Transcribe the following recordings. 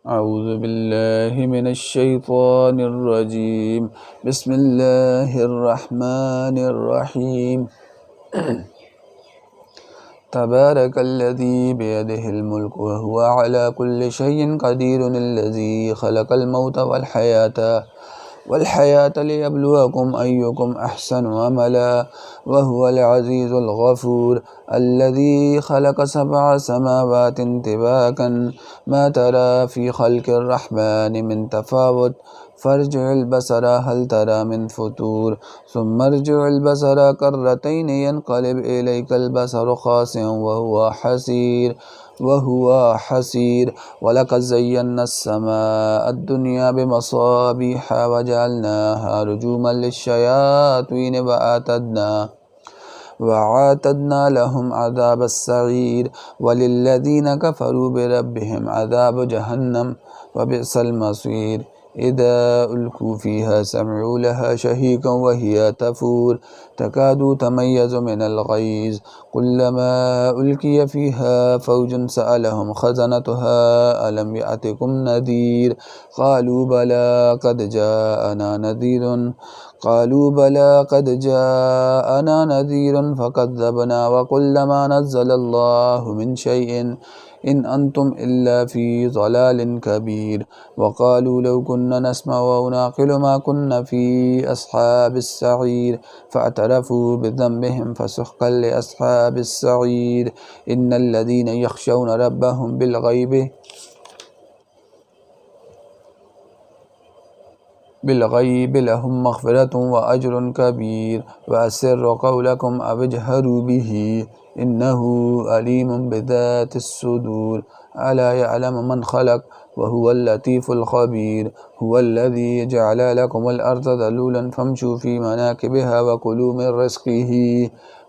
أعوذ بالله من الشيطان الرجيم. بسم الله الرحمن الرحيم. تبارك الذي بيده الملك وهو على كل شيء قدير، الذي خلق الموت والحياة ليبلوكم أيكم أحسن عملا، وهو العزيز الغفور، الذي خلق 7 سماوات طباقا، ما ترى في خلق الرحمن من تفاوت، فارجع البصر هل ترى من فتور، ثم ارجع البصر كرتين ينقلب إليك البصر خاسئا وهو حسير. ولقد زينا السماء الدنيا بمصابيح وجعلناها رجوما للشياطين وأعتدنا لهم عذاب السعير، وللذين كفروا بربهم عذاب جهنم وبئس المصير. إذا ألقوا فيها سمعوا لها شهيقا وهي تفور، تكاد تميز من الغيظ، كلما ألقي فيها فوج سألهم خزنتها ألم يأتكم نذير، قالوا بلى قد جاءنا نذير فكذبنا وقل ما نزل الله من شيء إن أنتم إلا في ضلال كبير. وقالوا لو كنا نسمع أو نعقل ما كنا في أصحاب السعير، فاعترفوا بذنبهم فسحقا لأصحاب السعير. إن الذين يخشون ربهم بالغيب لهم مغفرة وأجر كبير. وأسروا قولكم أو اجهروا به إنه أليم بذات الصدور. ألا يعلم من خلق وهو اللطيف الخبير. هو الذي جعل لكم الأرض ذلولا فامشوا في مناكبها وكلوا من رزقه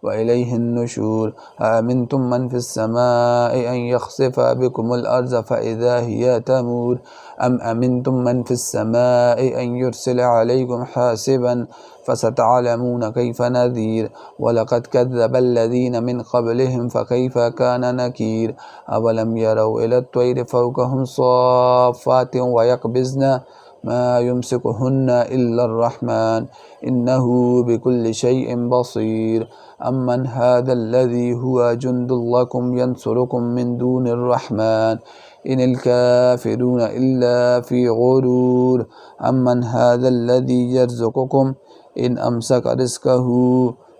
وإليه النشور. أأمنتم من في السماء أن يخسف بكم الأرض فإذا هي تمور، أم أمنتم من في السماء أن يرسل عليكم حاسبا، فستعلمون كيف نذير. ولقد كذب الذين من قبلهم فكيف كان نكير. أولم يروا إلى الطير فوقهم صافات ويقبضن ما يمسكهن إلا الرحمن إنه بكل شيء بصير. أمن هذا الذي هو جند لكم ينصركم من دون الرحمن إن الكافرون إلا في غرور. أمن هذا الذي يرزقكم إن أمسك رزقه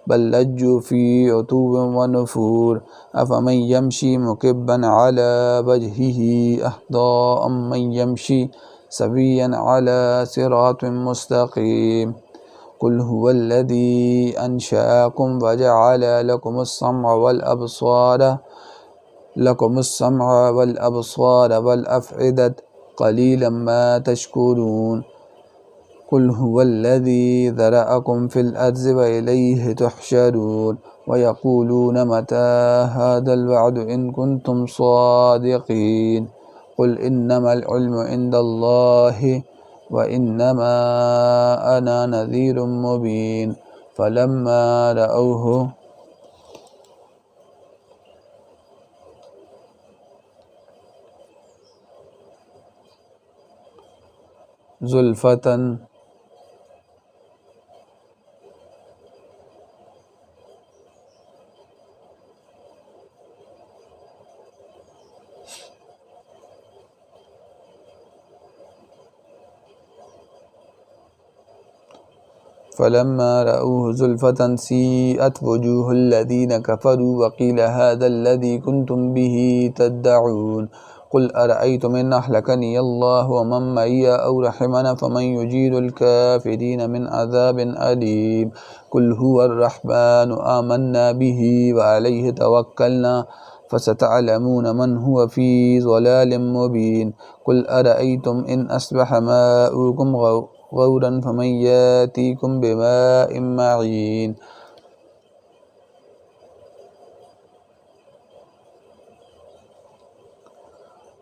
بل لجوا في عتو ونفور. أفمن يمشي مكبا على وجهه أهدى أم من يمشي سويا على صراط مستقيم. قل هو الذي أنشأكم وجعل لكم السمع والأبصار والأفئدة قليلا ما تشكرون. قل هو الذي ذرأكم في الأرض وإليه تحشرون. ويقولون متى هذا الوعد إن كنتم صادقين. قل إنما العلم عند الله وإنما أنا نذير مبين. فلما رأوه زلفة سيئت وجوه الذين كفروا وقيل هذا الذي كنتم به تدعون. قل أرأيتم إن أهلكني الله ومن معي أو رحمنا فمن يجير الكافرين من عذاب أليم. قل هو الرحمن آمنا به وعليه توكلنا فستعلمون من هو في ضلال مبين. قل أرأيتم إن أصبح ماؤكم غورا فمن ياتيكم بماء معين.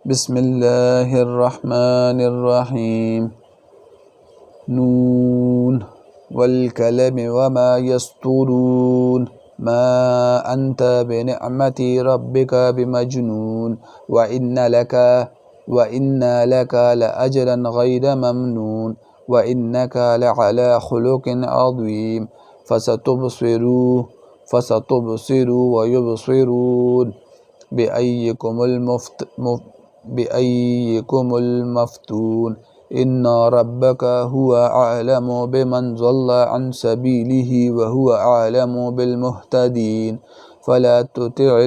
بسم الله الرحمن الرحيم. نون والقلم وما يسطرون ما أنت بنعمة ربك بمجنون وإن لك وإن لك لأجرا غير ممنون وإنك لعلى خلق عظيم فستبصر ويبصرون بأيكم المفتون إن ربك هو أعلم بمن ضل عن سبيله وهو أعلم بالمهتدين فلا تطع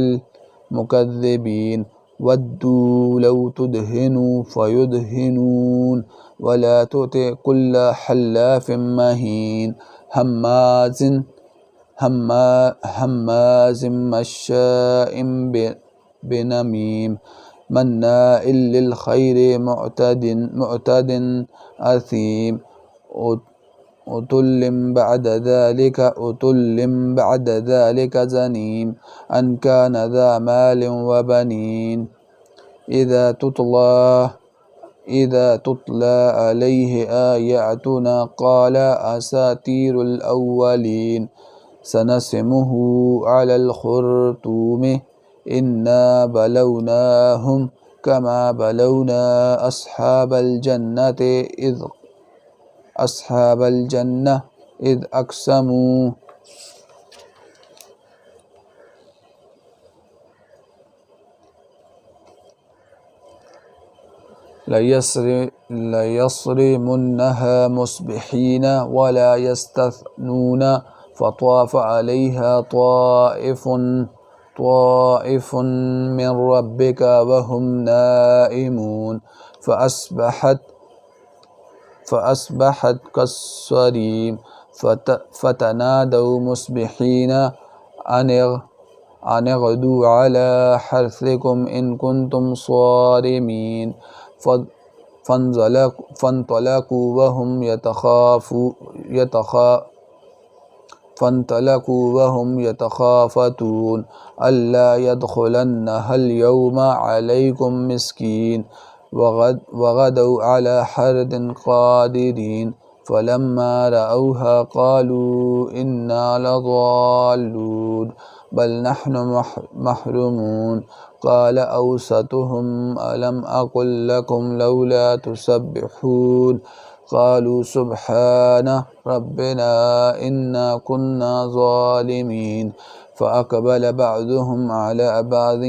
المكذبين ودوا لو تدهنوا فيدهنون ولا تطع كل حلاف مهين هماز مشاء بنميم مناع للخير معتد أثيم أتل بعد ذلك زنيم أن كان ذا مال وبنين إذا تتلى عليه آياتنا قال أساطير الأولين سنسمه على الخرطوم إنا بلوناهم كما بلونا أصحاب الجنة إذ أقسموا ليصرمنها مصبحين ولا يستثنون فطاف عليها طائف من ربك وهم نائمون فأصبحت كالصريم فتنادوا مصبحين أن اغدوا على حرثكم إن كنتم صارمين فانطلقوا وهم يتخافتون ألا يدخلنها اليوم عليكم مسكين وغدوا على حرد قادرين فلما رأوها قالوا إنا لضالون بل نحن محرومون قال أوسطهم ألم أقل لكم لولا تسبحون قالوا سبحان ربنا إنا كنا ظالمين فأقبل بعضهم على بعض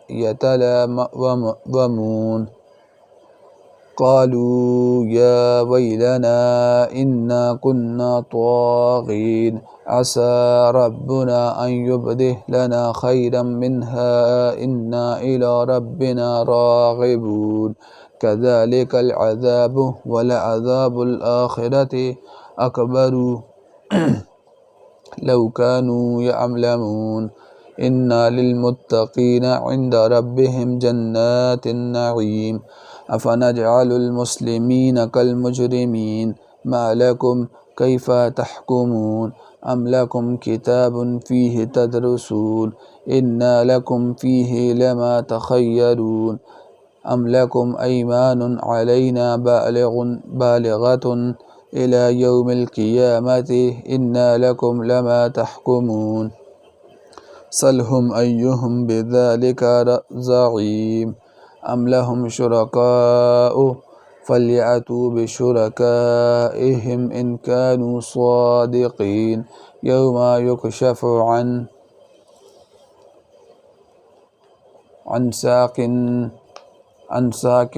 يتلاومون قالوا يا ويلنا إنا كنا طاغين عسى ربنا أن يبدل لنا خيرا منها إنا إلى ربنا راغبون كذلك العذاب ولعذاب الآخرة أكبر لو كانوا يعلمون إن للمتقين عند ربهم جنات النعيم أفنجعل المسلمين كالمجرمين ما لكم كيف تحكمون أم لكم كتاب فيه تدرسون إنا لكم فيه لما تخيرون أم لكم أيمان علينا بالغة إلى يوم القيامة إنا لكم لما تحكمون سلهم أيهم بذلك زعيم أم لهم شركاء فليأتوا بشركائهم إن كانوا صادقين يوم يكشف عن ساق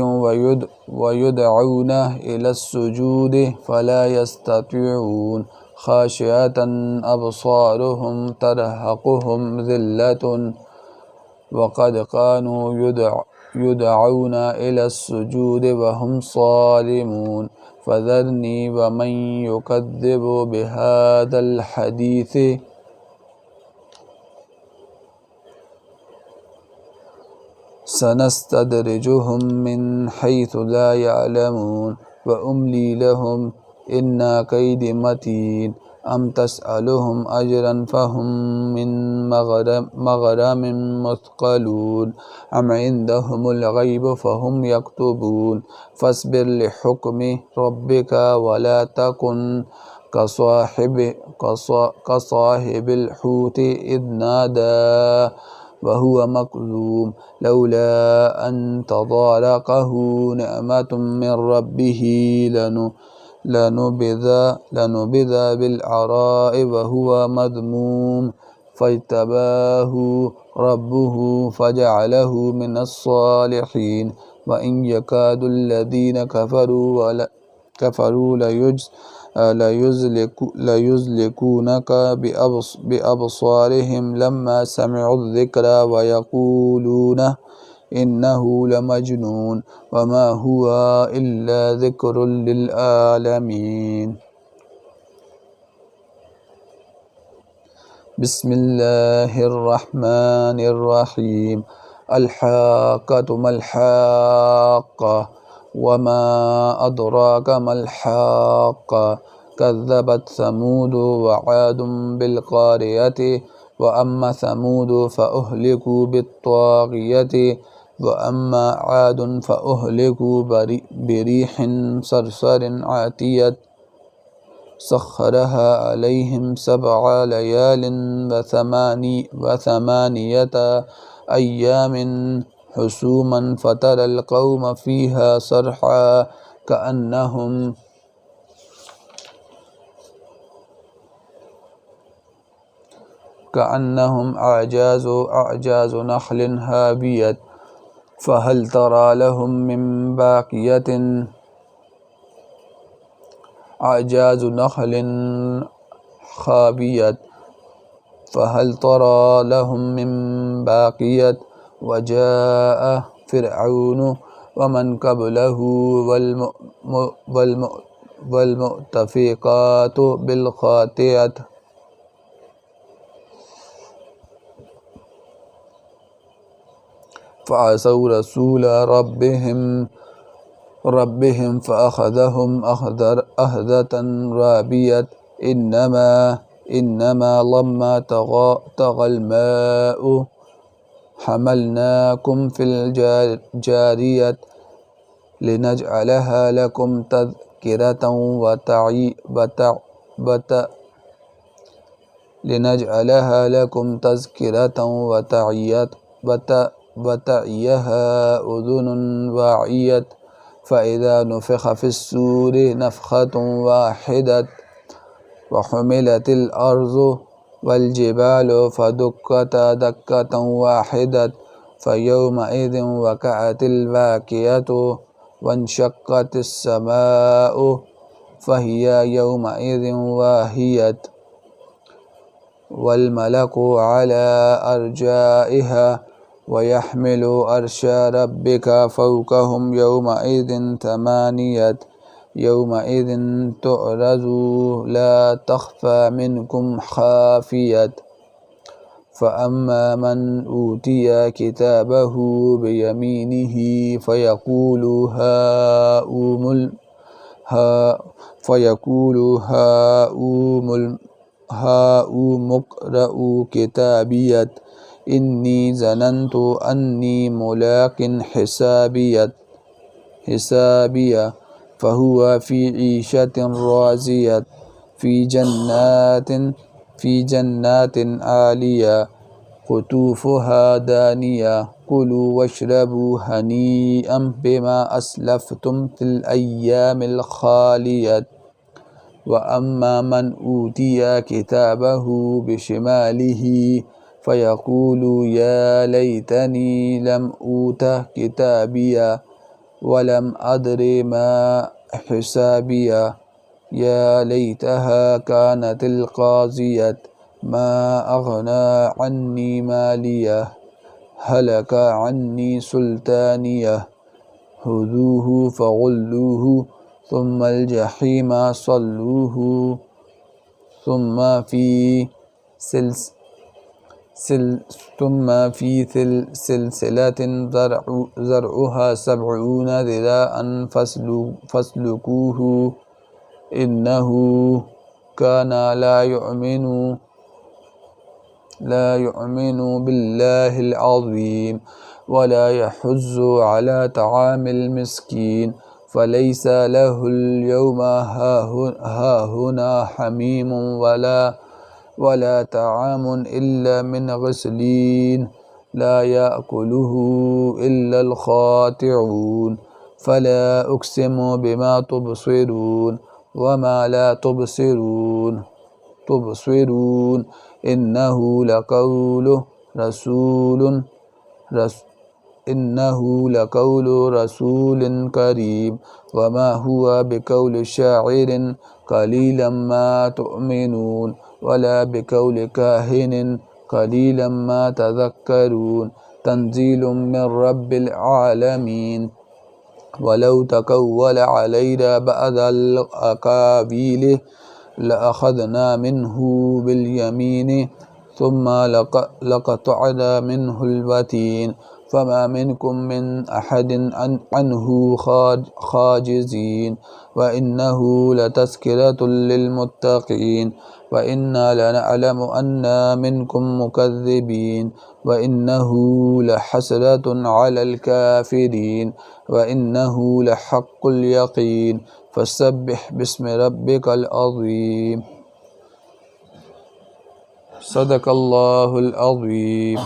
ويدعون إلى السجود فلا يستطيعون خاشعة أبصارهم ترهقهم ذلة وقد كانوا يدعون إلى السجود وهم صالمون فذرني ومن يكذب بهذا الحديث سنستدرجهم من حيث لا يعلمون وأملي لهم إن كيدي متين أم تسألهم أجرا فهم من مغرم مثقلون أم عندهم الغيب فهم يكتبون فاصبر لحكم ربك ولا تكن كصاحب الحوت إذ نادى وهو مكظوم لولا أن تضارقه نعمة من ربه لنبذ بالعراء وهو مذموم فاجتباه ربه فجعله من الصالحين وإن يكاد الذين كفروا ليزلقونك بأبصارهم لما سمعوا الذكر ويقولون إنه لمجنون وما هو إلا ذكر للعالمين. بسم الله الرحمن الرحيم. الحاقة ما الحاقة وما أدراك ما الحاقة كذبت ثمود وعاد بالقارية وأما ثمود فأهلكوا بالطاغية وأما عاد فأهلكوا بريح صرصر عاتية سخرها عليهم 7 ليال وثمانية أيام حسوما فترى القوم فيها صرحا كأنهم أعجاز نخل هابية فهل ترى لهم من باقية أعجاز نخل خابية فهل ترى لهم من باقية وجاء فرعون ومن قبله والمؤتفقات بالخاطئة فعصوا رسول ربهم فأخذهم أخذة رابية إنما لما طغى الماء حملناكم في الجارية لنجعلها لكم تذكرة وتعيها أذن واعية فإذا نفخ في السور نفخة واحدة وحملت الأرض والجبال فدكتا دكة واحدة فيومئذ وقعت الواقعة وانشقت السماء فهي يومئذ واهية والملك على أرجائها ويحمل عرش ربك فوقهم يومئذ 8 يومئذ تعرضوا لا تخفى منكم خافية فأما من أوتي كتابه بيمينه هاؤم اقرءوا كتابيه إني ظننت أني ملاق حسابيه فهو في عيشة راضية في جنات عالية قطوفها دانية كلوا واشربوا هنيئا بما أسلفتم في الأيام الخالية وأما من أوتي كتابه بشماله فيقول يا ليتني لم أوت كتابيه ولم أدر ما حسابيه يا ليتها كانت القاضية ما أغنى عني ماليه هلك عني سلطانيه خذوه فغلوه ثم الجحيم صلوه ثم في سلسلة زرعها 70 ذراعا فاسلكوه إنه كان لا يؤمن بالله العظيم ولا يحض على طعام المسكين فليس له اليوم هاهنا حميم ولا طعام إلا من غسلين لا يأكله إلا الخاطعون فلا أقسم بما تبصرون وما لا تبصرون إنه لقول رسول إنه لقول رسول كريم وما هو بقول شاعر قليلا ما تؤمنون ولا بقول كاهن قليلا ما تذكرون تنزيل من رب العالمين ولو تقول علينا بعض الأقاويل لأخذنا منه باليمين ثم لقطعنا منه الوتين فما منكم من أحد عنه خاجزين وإنه لتذكرة للمتقين وإنا لنعلم أن منكم مكذبين وإنه لحسرة على الكافرين وإنه لحق اليقين فسبح باسم ربك العظيم صدق الله العظيم.